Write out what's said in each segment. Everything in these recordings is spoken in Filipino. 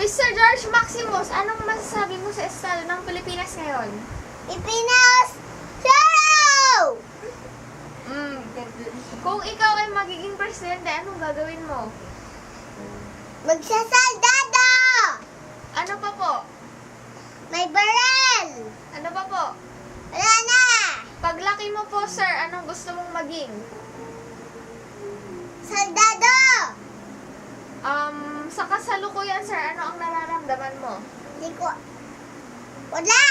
Mr. George Maximus, anong masasabi mo sa estado ng Pilipinas ngayon? Pilipinas, zero! Kung ikaw ay magiging presidente, anong gagawin mo? Magsasaldado! Ano pa po? May baril! Ano pa po? Wala na! Paglaki mo po, sir, anong gusto mong maging? Saldado! Sa kasalukuyan, sir, ano ang nararamdaman mo? Hindi ko... Wala!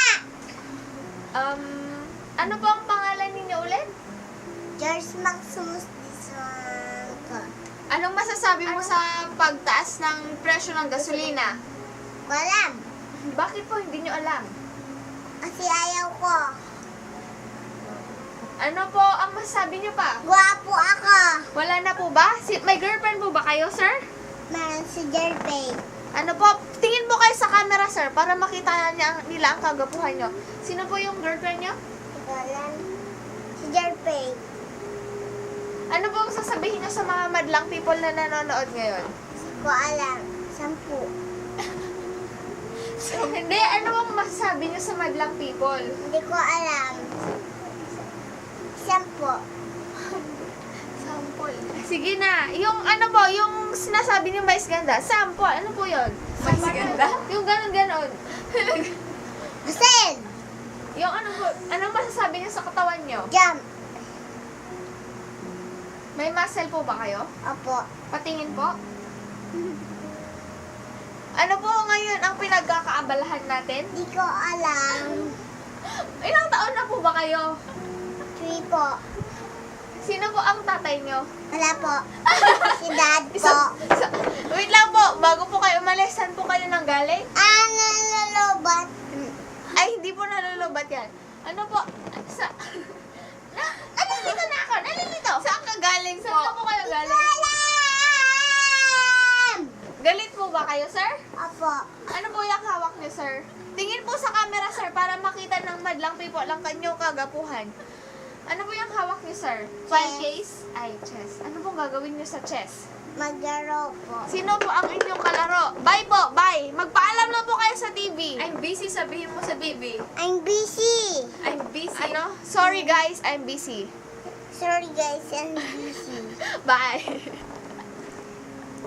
Ano po ang pangalan ninyo ulit? George Maximus Tisanco. Anong masasabi mo sa pagtaas ng presyo ng gasolina? Walang. Bakit po hindi nyo alam? Kasi ayaw ko. Ano po ang masasabi nyo pa? Gwapo ako. Wala na po ba? May girlfriend po ba kayo, sir? Meron si Jerpay. Ano po? Tingin po kayo sa camera, sir, para makita nila ang kagapuhan nyo. Sino po yung girlfriend nyo? Walang. Si Jerpay. Ano po ang sasabihin nyo sa mga madlang people na nanonood ngayon? Hindi ko alam. 10. Hindi, ano ang masasabi nyo sa madlang people? Hindi ko alam. 10. Sample. Sige na. Yung ano po, yung sinasabi ni Vice Ganda, sample. Ano po yun? Vice Ganda? Yung ganon-ganon. Gusin! Yung ano po, anong masasabi niyo sa katawan nyo? Jump! May muscle po ba kayo? Opo. Patingin po. Ano po ngayon ang pinagkakaabalahan natin? Hindi ko alam. Ilang taon na po ba kayo? 3 po. Sino po ang tatay nyo? Wala po. Si dad po. Wait lang po, bago po kayo umalis, saan po kayo nanggaling? Nalulubat. Ay, hindi po nalulubat yan. Ano po? Sa... Nalilito na ako! Nalilito! Saan ka galing po? Saan po kayo galing? Alam! Galit po ba kayo, sir? Opo. Ano po yung hawak niyo, sir? Tingin po sa camera, sir, para makita ng madlang people ang kanyang kagapuhan. Ano po yung hawak niyo, sir? File case? Ay, chess. Ano pong gagawin niyo sa chess? Maglaro po. Sino po ang inyong kalaro? Bye po, bye! Magpaalam na po kayo sa TV. I'm busy, sabihin mo sa baby. I'm busy. I'm busy. Ano? Sorry guys, I'm busy. Sorry guys, I'm busy. Bye!